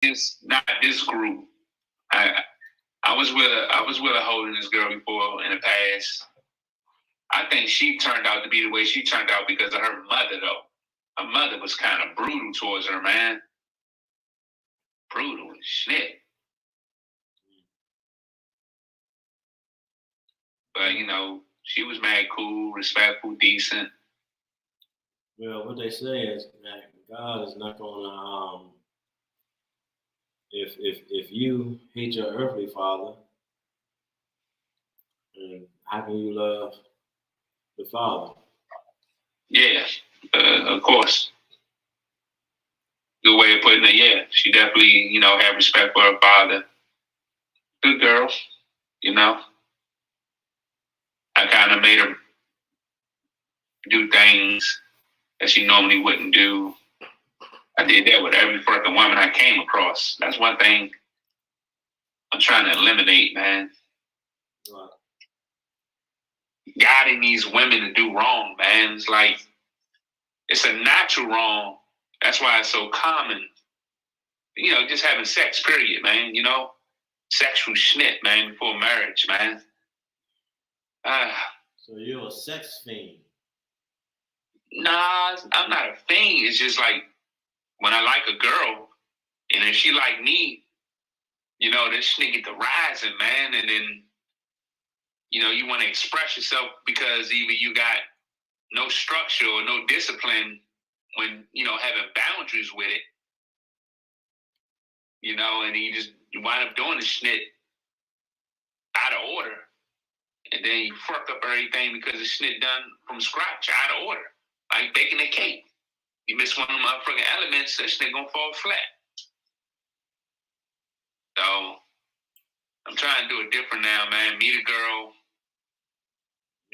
This not this group. I I was with a holiness girl before in the past. I think she turned out to be the way she turned out because of her mother though. Her mother was kind of brutal towards her, man. Brutal as shit. But you know, she was mad cool, respectful, decent. Well, what they say is that God is not gonna if you hate your earthly father, and how can you love the Father? Yeah, of course. Good way of putting it. Yeah, she definitely, you know, had respect for her father. Good girl, you know. I kind of made her do things that she normally wouldn't do. I did that with every fucking woman I came across. That's one thing I'm trying to eliminate, man. Right. Guiding these women to do wrong, man. It's like it's a natural wrong. That's why it's so common. You know, just having sex, period, man. You know, sexual schnitt, man, before marriage, man. So you're a sex fiend. Nah, I'm not a fiend. It's just like when I like a girl, and if she like me, you know, this nigga the rising, man, and then you know you want to express yourself because either you got no structure or no discipline when you know having boundaries with it, you know, and you wind up doing the shit out of order, and then you fuck up everything because the shit done from scratch, out of order, like baking a cake. You miss one of the motherfucking elements, that shit gonna fall flat. So I'm trying to do it different now, man. Meet a girl,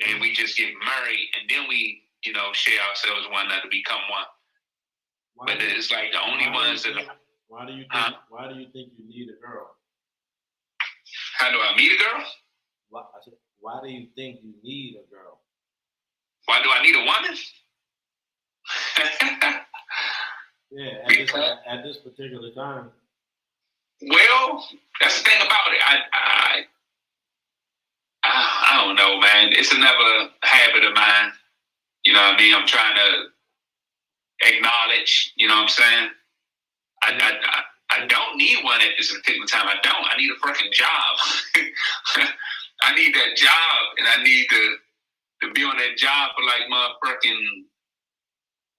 and we just get married, and then we, you know, share ourselves one another, become one. But it's like the only ones that are. Why do you think? Why do you think you need a girl? How do I meet a girl? Why do you think you need a girl? Why do I need a woman? Yeah, at this particular time. Well, that's the thing about it. I don't know, man. It's another habit of mine. You know what I mean? I'm trying to acknowledge, you know what I'm saying? I don't need one at this particular time. I don't. I need a fucking job. I need that job, and I need to be on that job for like motherfucking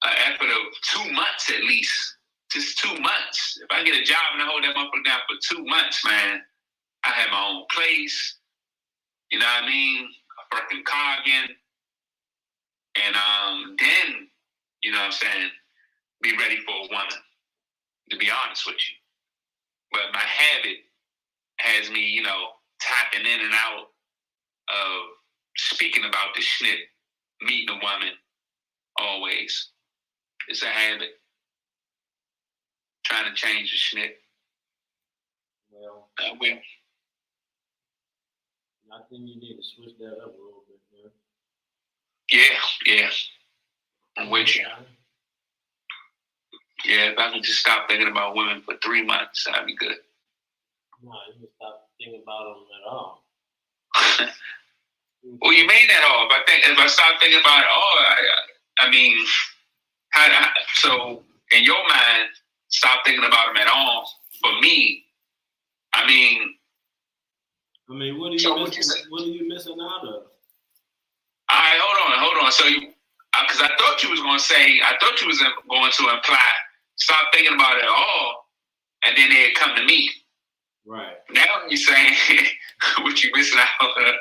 an effort of 2 months at least. Just 2 months. If I get a job and I hold that motherfucker down for 2 months, man, I have my own place. You know what I mean? A fucking car again. And then, you know what I'm saying, be ready for a woman, to be honest with you. But my habit has me, you know, tapping in and out of speaking about the shit, meeting a woman, always. It's a habit. Trying to change the shit. Well, I will. I think you need to switch that up a little bit, man. Yeah. I'm with you. Yeah, if I could just stop thinking about women for 3 months, that'd be good. No, you can stop thinking about them at all. Well, you mean that all? If I stop thinking about it all, I mean, so in your mind, stop thinking about them at all. For me, I mean, what are you missing out of? All right, hold on. So, because I thought you was going to imply, stop thinking about it at all, and then it'd come to me. Right. Now you're saying what you missing out of.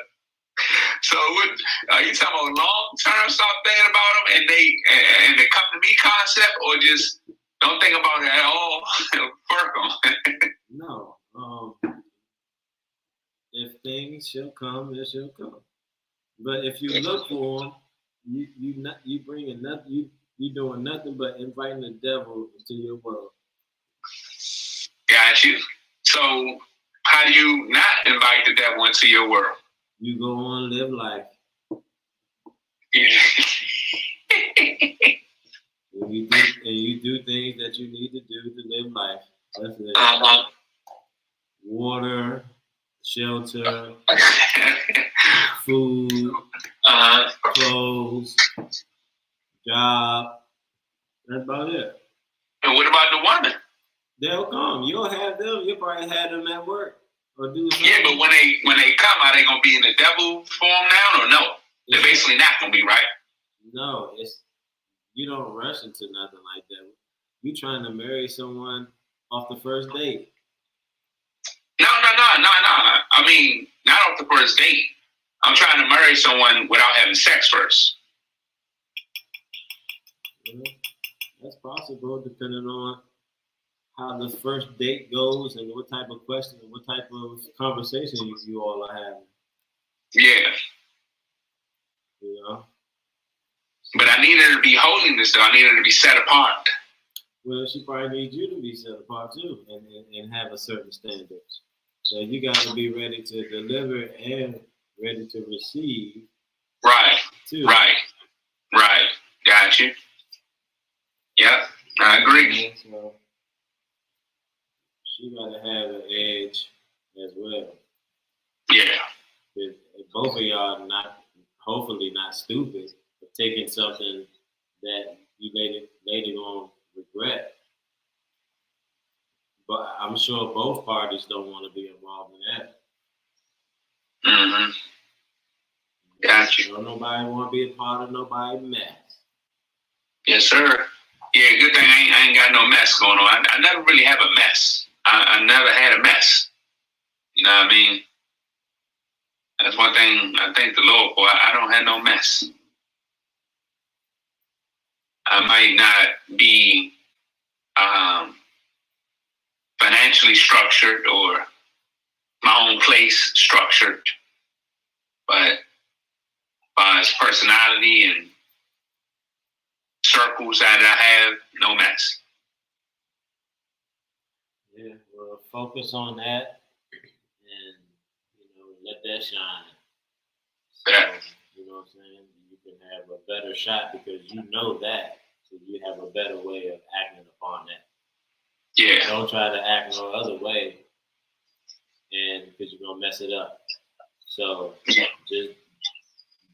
So, what are you talking about? Long term, stop thinking about them, and they come to me concept, or just don't think about it at all? Fuck them. No. If things shall come, they shall come. But if you look for them, you bringing nothing. You doing nothing but inviting the devil into your world. Got you. So how do you not invite the devil into your world? You go on, live life. and you do things that you need to do to live life. That's it. Uh-huh. Water, shelter, food, Uh-huh. clothes, job. That's about it. And what about the woman? They'll come. You'll have them. You'll probably have them at work or do something. Yeah, but when they come, are they gonna be in the devil form now or no? They're basically not gonna be, right? No, you don't rush into nothing like that. You trying to marry someone off the first date. No. I mean, not off the first date. I'm trying to marry someone without having sex first. That's possible, depending on how the first date goes and what type of question and what type of conversation you all are having. Yeah. You know? But I need her to be holiness, though. I need her to be set apart. Well, she probably needs you to be set apart, too, and have a certain standards. So you got to be ready to deliver and ready to receive. Right. Too. Right. Got you. Yep, I agree. So she got to have an edge as well. Yeah. If both of y'all hopefully not stupid, but taking something that you later on regret. But I'm sure both parties don't want to be involved in that. Mm-hmm. Gotcha. Don't nobody want to be a part of nobody's mess. Yes, sir. Yeah, good thing I ain't got no mess going on. I never really have a mess. I never had a mess. You know what I mean? That's one thing I thank the Lord for. I don't have no mess. I might not be financially structured or my own place structured, but as far as personality and circles that I have, no mess. Yeah, well, focus on that and, let that shine. So, Yeah. you know what I'm saying? You can have a better shot because you know that. So you have a better way of acting upon that. Yeah. Don't try to act no other way, and because you're gonna mess it up. So just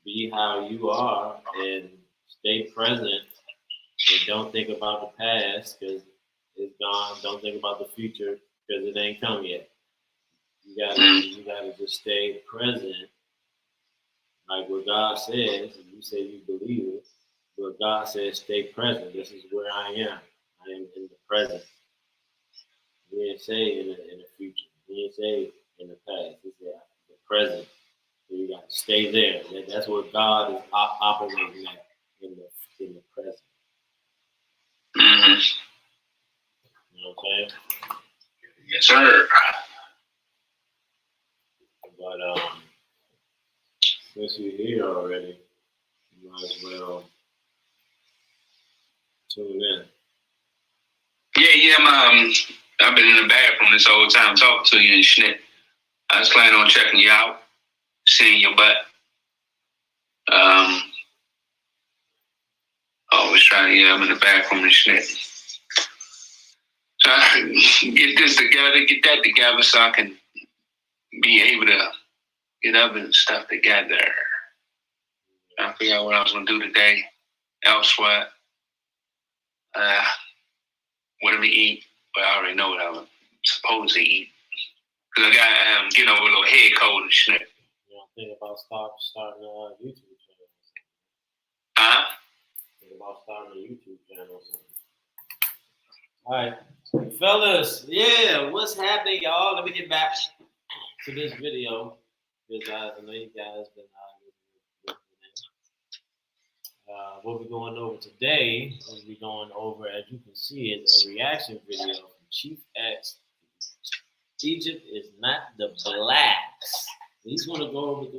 be how you are and stay present, and don't think about the past because it's gone. Don't think about the future because it ain't come yet. You gotta just stay present, like what God says. And you say you believe it, but God says stay present. This is where I am. I am in the present. He didn't say in the future. He didn't say in the past. He said the present. So you got to stay there. That's what God is operating at in the present. Mm-hmm. You know what I'm saying? Yes, sir. But since you're here already, you might as well tune in. Yeah. I've been in the bathroom this whole time talking to you and shit. I was planning on checking you out, seeing your butt. Always trying to, I'm in the bathroom and shit. So I get this together, get that together so I can be able to get other stuff together. Trying to figure out what I was going to do today, elsewhere. What I'm going to eat, but I already know what I'm supposed to eat. Because I got getting over a little head cold and shit. You don't think about starting a YouTube channel? Huh? Think about starting a YouTube channel or something. All right, fellas. Yeah, what's happening, y'all? Let me get back to this video because I know you guys been what we're going over today is we're going over, as you can see, it's a reaction video from Chief X. Egypt is not the blacks. He's going to go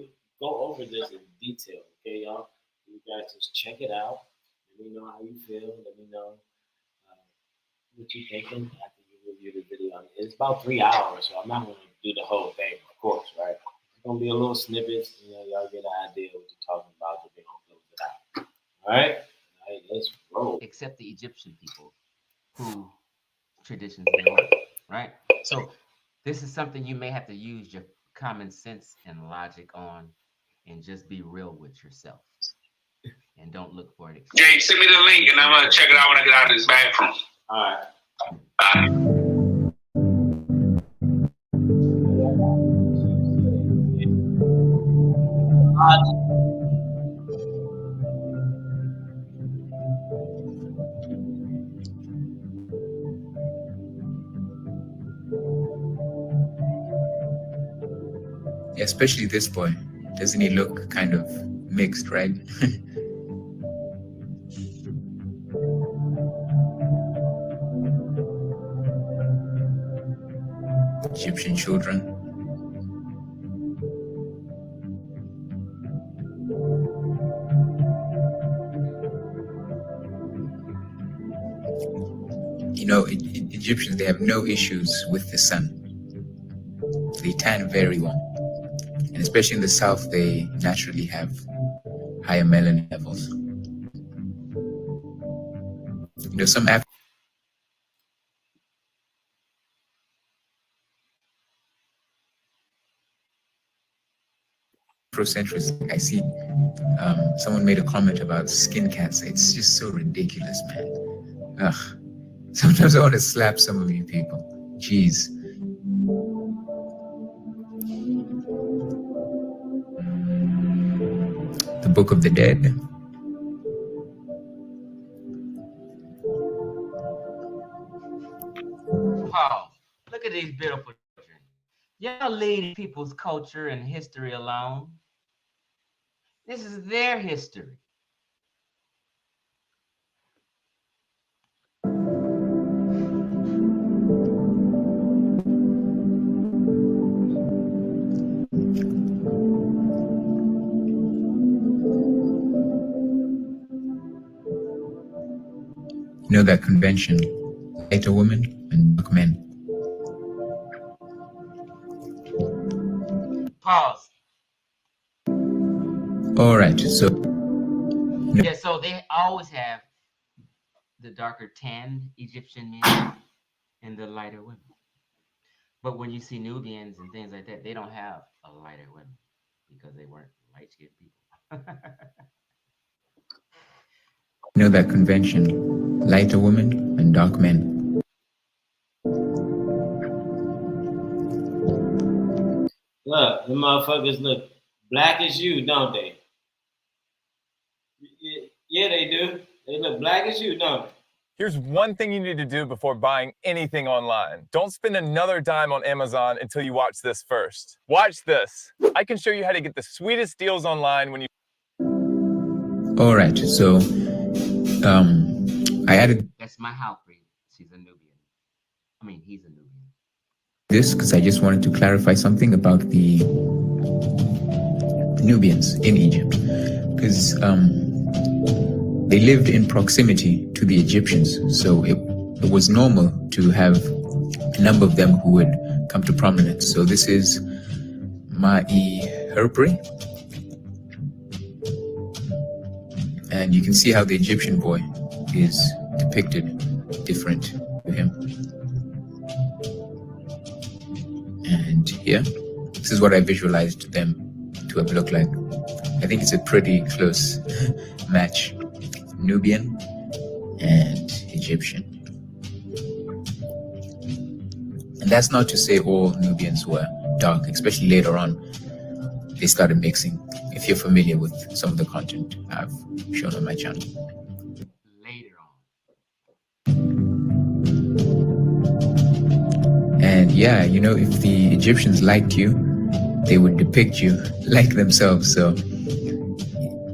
over this in detail, okay, y'all? You guys just check it out. Let me know how you feel. Let me know what you're thinking after you review the video. It's about 3 hours, so I'm not going to do the whole thing, of course, right? It's going to be a little snippets. Y'all get an idea what you're talking about. We're going to close it out. All right, let's roll. Except the Egyptian people, who traditions they like. right? So this is something you may have to use your common sense and logic on, and just be real with yourself, and don't look for it. Jay, send me the link, and I'm gonna check it out when I get out of this bathroom. All right. Especially this boy. Doesn't he look kind of mixed, right? Egyptian children. You know, Egyptians, they have no issues with the sun. They tan very well. And especially in the south, they naturally have higher melanin levels. You know, some Afrocentrists, I see someone made a comment about skin cancer. It's just so ridiculous, man. Ugh. Sometimes I want to slap some of you people. Jeez. The Book of the Dead. Wow, look at these beautiful children. Y'all leave people's culture and history alone. This is their history. You know that convention, lighter women and dark men. Pause. All right, so Yeah, so they always have the darker tanned Egyptian men and the lighter women. But when you see Nubians and things like that, they don't have a lighter women because they weren't light-skinned people. you know that convention, lighter women and dark men. Look, the motherfuckers look black as you, don't they? Yeah, they do. They look black as you, don't they? Here's one thing you need to do before buying anything online. Don't spend another dime on Amazon until you watch this first. Watch this. I can show you how to get the sweetest deals online when you... All right, so I added That's my Halfrey. She's a Nubian. I mean, he's a Nubian. this because I just wanted to clarify something about the Nubians in Egypt, because they lived in proximity to the Egyptians, so it was normal to have a number of them who would come to prominence. So this is Ma'i Herpri, and you can see how the Egyptian boy is depicted different to him. And here, this is what I visualized them to have looked like. I think it's a pretty close match. Nubian and Egyptian. And that's not to say all Nubians were dark, especially later on. They started mixing, if you're familiar with some of the content I've shown on my channel. Later on. And yeah, you know, if the Egyptians liked you, they would depict you like themselves. So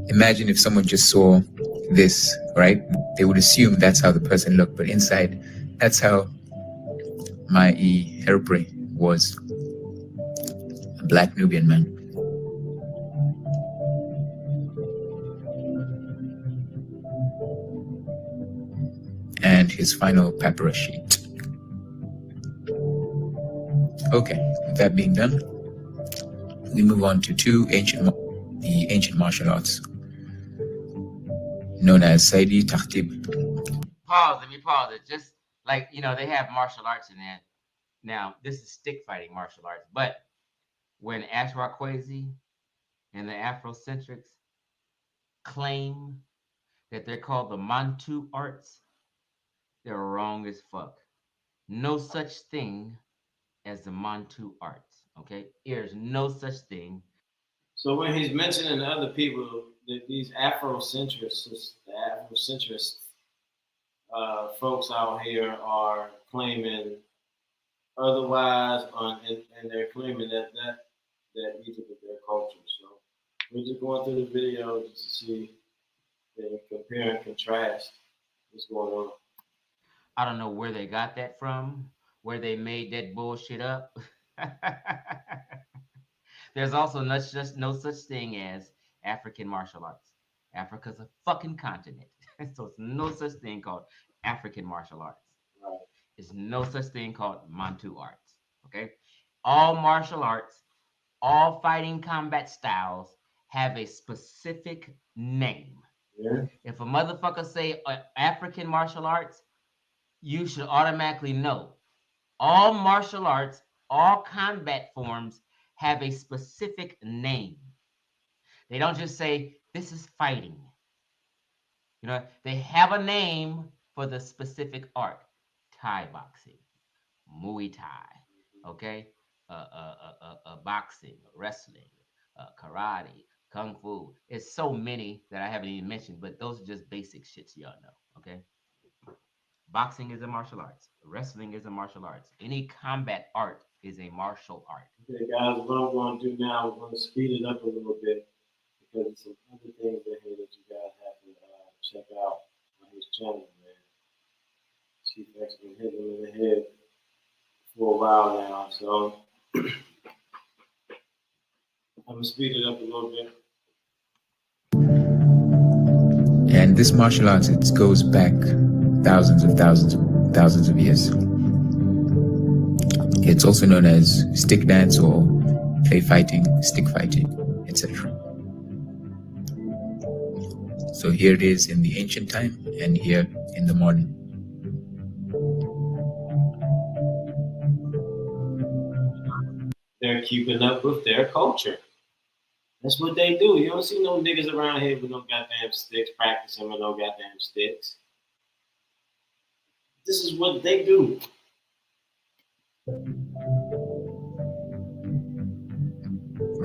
imagine if someone just saw this, right? They would assume that's how the person looked, but inside, that's how Ma'i Herpri was, a black Nubian man. And his final papyrus sheet. Okay, with that being done, we move on to the ancient martial arts, known as Saidi Tahtib. Pause. Let me pause it. Just like, you know, they have martial arts in that. Now, this is stick fighting martial arts, but when Ashraf Kwesi and the Afrocentrics claim that they're called the Mantu arts, they're wrong as fuck. No such thing as the Mantu arts. Okay, there's no such thing. So when he's mentioning other people, that these Afrocentrists, the Afrocentrist folks out here are claiming otherwise, and they're claiming that Egypt is their culture. So we're just going through the video just to see and compare and contrast what's going on. I don't know where they got that from, where they made that bullshit up. There's also no such thing as African martial arts. Africa's a fucking continent. So it's no such thing called African martial arts. Right. There's no such thing called Mantu arts. Okay? All martial arts, all fighting combat styles have a specific name. Yeah. If a motherfucker say African martial arts, you should automatically know all martial arts, all combat forms have a specific name. They don't just say this is fighting. You know, they have a name for the specific art. Thai boxing, Muay Thai, okay, boxing, wrestling, karate, kung fu. It's so many that I haven't even mentioned, but those are just basic shits y'all know, okay? Boxing is a martial arts. Wrestling is a martial arts. Any combat art is a martial art. Okay, guys, what I'm going to do now, I'm going to speed it up a little bit because there's some other things in here that you guys have to check out on his channel, man. Chief X been hitting him in the head for a while now, so I'm going to speed it up a little bit. And this martial arts, it goes back thousands of years. It's also known as stick dance or clay fighting, stick fighting, etc. So here it is in the ancient time and here in the modern. They're keeping up with their culture. That's what they do. You don't see no niggas around here with no goddamn sticks practicing with no goddamn sticks. This is what they do.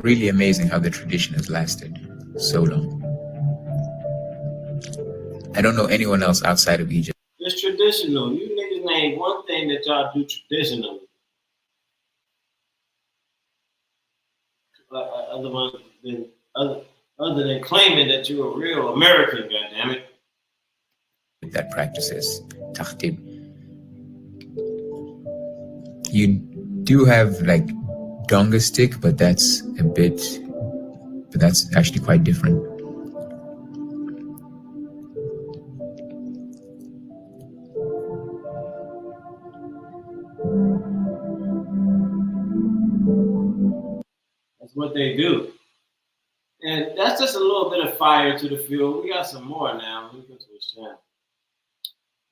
Really amazing how the tradition has lasted so long. I don't know anyone else outside of Egypt. It's traditional. You niggas name one thing that y'all do traditionally. Other than claiming that you're a real American, goddammit. That practices tahtib. You do have like donga stick, but that's actually quite different. That's what they do. And that's just a little bit of fire to the fuel. We got some more now. Let me go to his channel.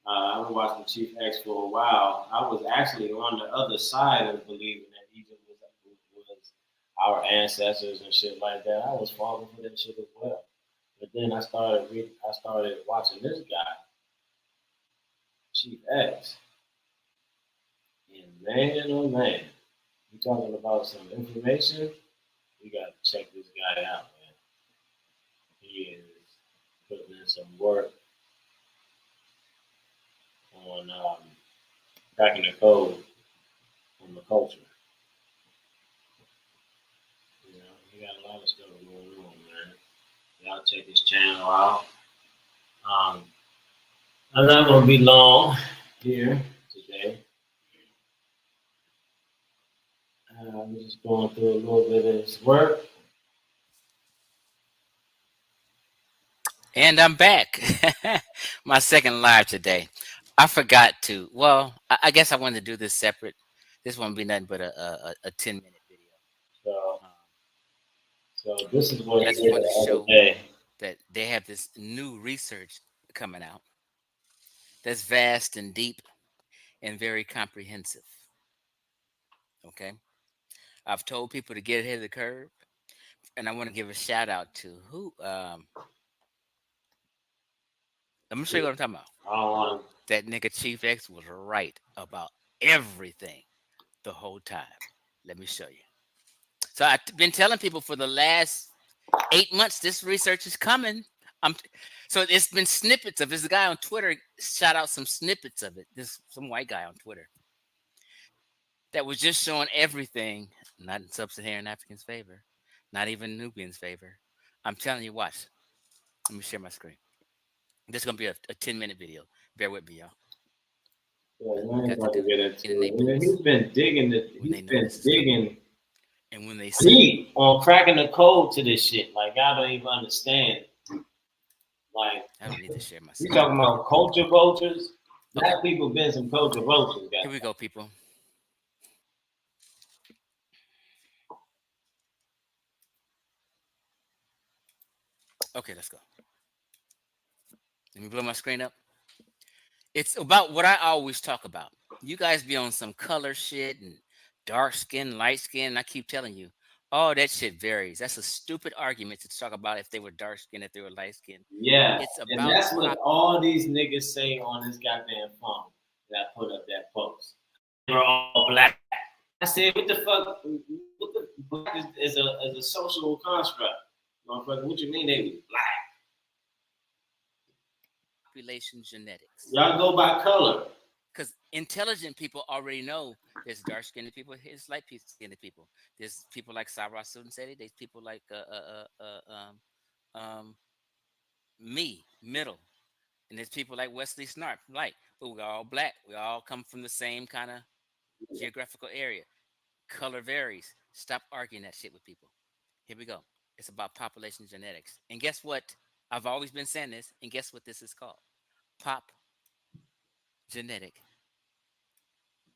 I've been watching Chief X for a while. I was actually on the other side of believing that Egypt was our ancestors and shit like that. I was falling for that shit as well. But then I started watching this guy, Chief X. And man, oh man, you talking about some information? We gotta check this guy out, man. He is putting in some work on cracking the code on the culture. You know, he got a lot of stuff going on, man. Y'all check his channel out. I'm not gonna be long here today. I'm just going through a little bit of his work. And I'm back. My second live today. I forgot to. Well, I guess I wanted to do this separate. This won't be nothing but a 10-minute video. So this is what I he just did wanted to the show other day. that they have this new research coming out that's vast and deep and very comprehensive. Okay. I've told people to get ahead of the curve. And I want to give a shout out to who let me show you what I'm talking about. I don't want That nigga Chief X was right about everything the whole time. Let me show you. So I've been telling people for the last 8 months this research is coming. So it's been snippets of this guy on Twitter shot out some snippets of it. This some white guy on Twitter that was just showing everything, not in sub-Saharan Africans' favor, not even Nubians' favor. I'm telling you, watch. Let me share my screen. This is gonna be a 10-minute video. Bear with me, y'all. to. Yeah, Got to do get into in it. Naples. He's been digging. When they He's know been this is coming. digging And when they see deep on cracking the code to this shit. Like I don't even understand. Like I don't need to share my you screen. talking about culture vultures? Okay. Black people been some culture vultures, guys. Here we go, people. Okay, let's go. Let me blow my screen up. It's about what I always talk about. You guys be on some color shit and dark skin, light skin. And I keep telling you, oh, that shit varies. That's a stupid argument to talk about if they were dark skinned, if they were light skinned. Yeah, It's and about that's what all these niggas say on this goddamn phone that I put up that post. They're all black. I said, what the fuck? What the black is a social construct, motherfucker. What you mean they was black? population genetics. Y'all go by color. Because intelligent people already know there's dark skinned people, there's light skinned people. There's people like Sarah Student said, there's people like me, middle. And there's people like Wesley Snarp, light. But we're all black. We all come from the same kind of geographical area. Color varies. Stop arguing that shit with people. Here we go. It's about population genetics. And guess what? I've always been saying this. And guess what this is called? Pop genetic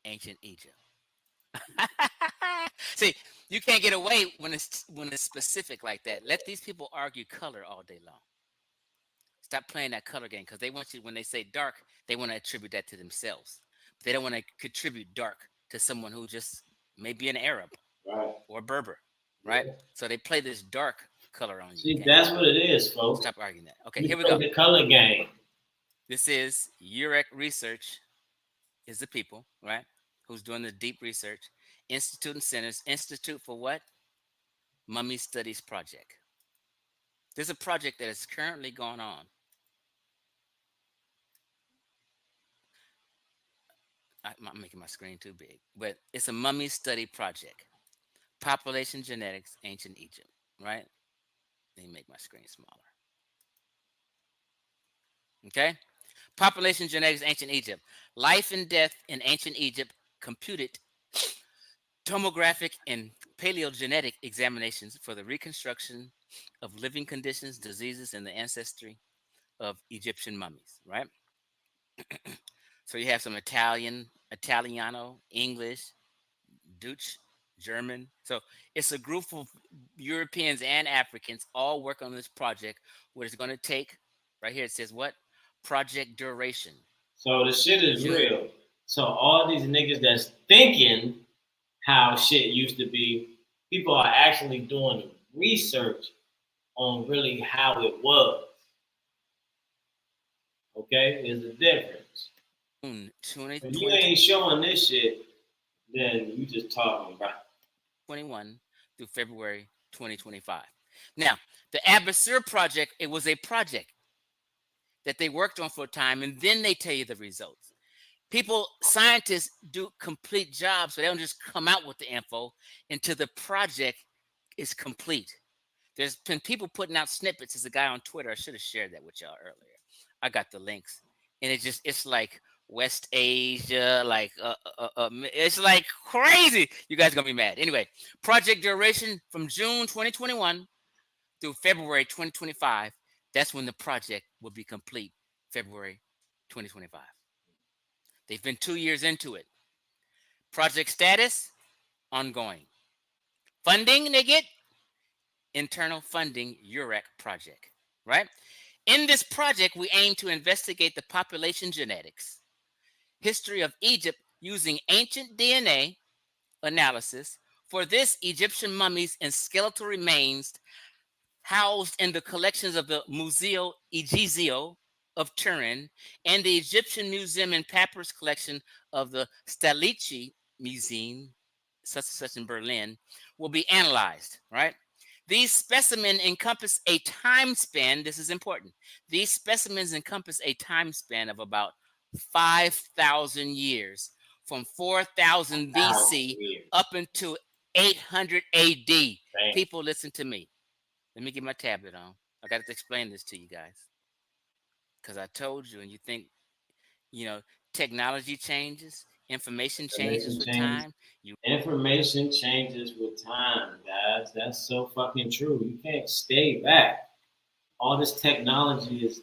ancient Egypt. See, you can't get away when it's specific like that. Let these people argue color all day long. Stop playing that color game because they want you, when they say dark, they want to attribute that to themselves. They don't want to contribute dark to someone who just may be an Arab, right, or Berber, right? Yeah. So they play this dark color on you. See, that's what it is, folks. Stop arguing that. Okay, here we go. The color game. This is UREC Research, is the people, right, who's doing the deep research. Institute and Centers. Institute for what? Mummy Studies Project. There's a project that is currently going on. I'm making my screen too big, but it's a mummy study project. Population genetics, ancient Egypt, right? Let me make my screen smaller. Okay? Population genetics, ancient Egypt. Life and death in ancient Egypt computed tomographic and paleogenetic examinations for the reconstruction of living conditions, diseases, and the ancestry of Egyptian mummies, right? So you have some Italiano, English, Dutch, German. So it's a group of Europeans and Africans all work on this project. What it's going to take, right here, it says what? Project duration. So the shit is real. So all these niggas that's thinking how shit used to be, people are actually doing research on really how it was. Okay? There's a difference. If you ain't showing this shit, then you just talking about 21 through February 2025. Now, the Abasir project, it was a project that they worked on for a time, and then they tell you the results. Scientists do complete jobs, so they don't just come out with the info until the project is complete. There's been people putting out snippets. There's a guy on Twitter. I should have shared that with y'all earlier. I got the links, and it's like West Asia, like it's like crazy. You guys are gonna be mad. Anyway, project duration from June 2021 through February 2025. That's when the project will be complete, February 2025. They've been 2 years into it. Project status, ongoing. Funding they get, internal funding UREC project, right? In this project, we aim to investigate the population genetics, history of Egypt using ancient DNA, analysis. For this, Egyptian mummies and skeletal remains housed in the collections of the Museo Egizio of Turin and the Egyptian Museum and Papyrus collection of the Stalice Museum, such and such in Berlin, will be analyzed, right? These specimens encompass a time span, this is important. These specimens encompass a time span of about 5,000 years, from 4,000 BC up into 800 AD. Damn. People, listen to me. Let me get my tablet on. I got to explain this to you guys. Because I told you, and you think, you know, technology changes, information changes with time. Information changes with time, guys. That's so fucking true. You can't stay back. All this technology is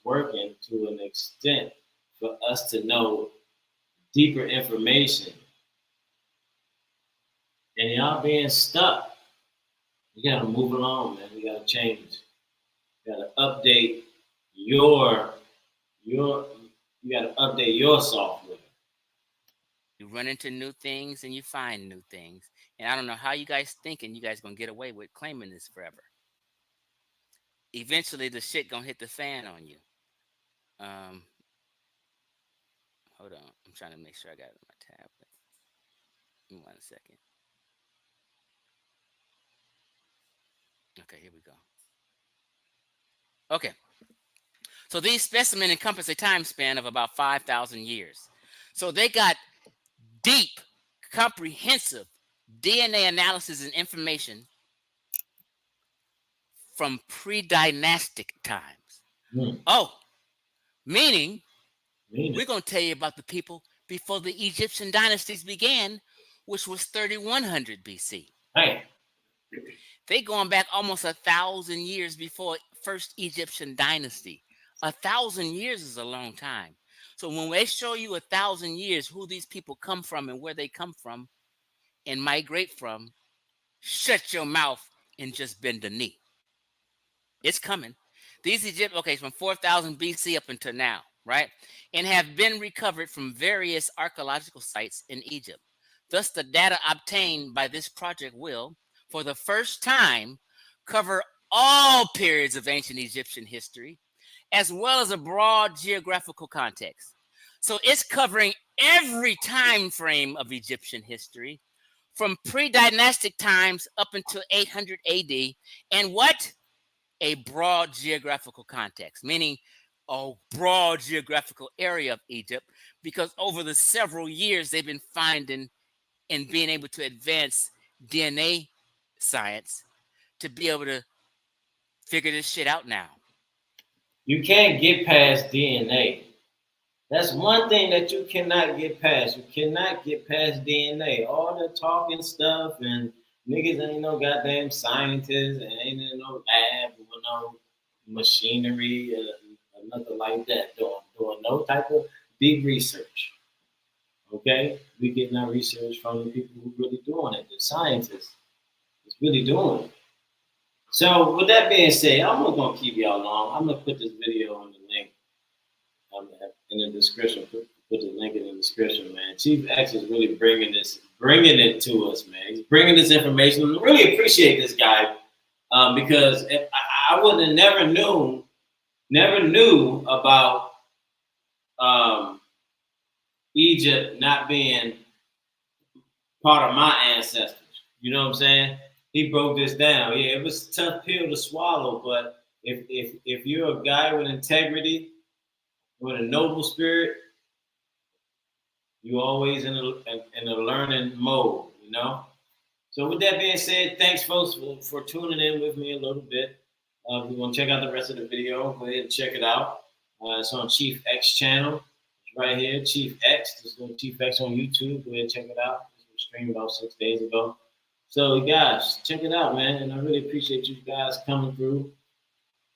working to an extent for us to know deeper information. And y'all being stuck. You gotta move along, man. You gotta change. You gotta update your you gotta update your software. You run into new things and you find new things. And I don't know how you guys thinking you guys gonna get away with claiming this forever. Eventually the shit gonna hit the fan on you. Hold on. I'm trying to make sure I got it on my tablet. Give me 1 second. Okay, here we go. Okay. So these specimens encompass a time span of about 5,000 years. So they got deep, comprehensive DNA analysis and information from pre-dynastic times. Oh, meaning we're going to tell you about the people before the Egyptian dynasties began, which was 3100 BC. Right. They going back almost 1,000 years before first Egyptian dynasty. 1,000 years is a long time. So when they show you 1,000 years, who these people come from and where they come from and migrate from, shut your mouth and just bend the knee. It's coming. These Egyptians, okay, from 4,000 BC up until now, right? And have been recovered from various archaeological sites in Egypt. Thus, the data obtained by this project will, for the first time, cover all periods of ancient Egyptian history, as well as a broad geographical context. So it's covering every time frame of Egyptian history, from pre-dynastic times up until 800 AD, and what? A broad geographical context, meaning a broad geographical area of Egypt, because over the several years they've been finding and being able to advance DNA science to be able to figure this shit out now. You can't get past DNA. That's one thing that you cannot get past. You cannot get past DNA. All the talking stuff and niggas ain't no goddamn scientists and ain't in no lab with no machinery or nothing like that. Doing no type of deep research. Okay? We getting our research from the people who really doing it, the scientists. It's really doing it. So with that being said, I'm not gonna keep y'all long. I'm gonna put this video on the link in the description. Put the link in the description, man. Chief X is really bringing it to us, man. He's bringing this information. I really appreciate this guy because if I would have never knew about Egypt not being part of my ancestors. You know what I'm saying? He broke this down. Yeah, it was a tough pill to swallow, but if you're a guy with integrity, with a noble spirit, you're always in a learning mode, you know? So with that being said, thanks folks for tuning in with me a little bit. If you want to check out the rest of the video, go ahead and check it out. It's on Chief X channel. It's right here, Chief X. Just go to Chief X on YouTube. Go ahead and check it out. It was streamed about 6 days ago. So guys, check it out, man. And I really appreciate you guys coming through,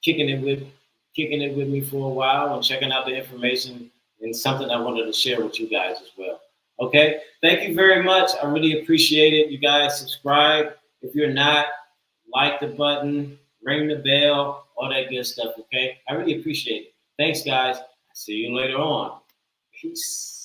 kicking it with me for a while and checking out the information and something I wanted to share with you guys as well. Okay, thank you very much. I really appreciate it. You guys subscribe. If you're not, like the button, ring the bell, all that good stuff, okay? I really appreciate it. Thanks, guys. See you later on. Peace.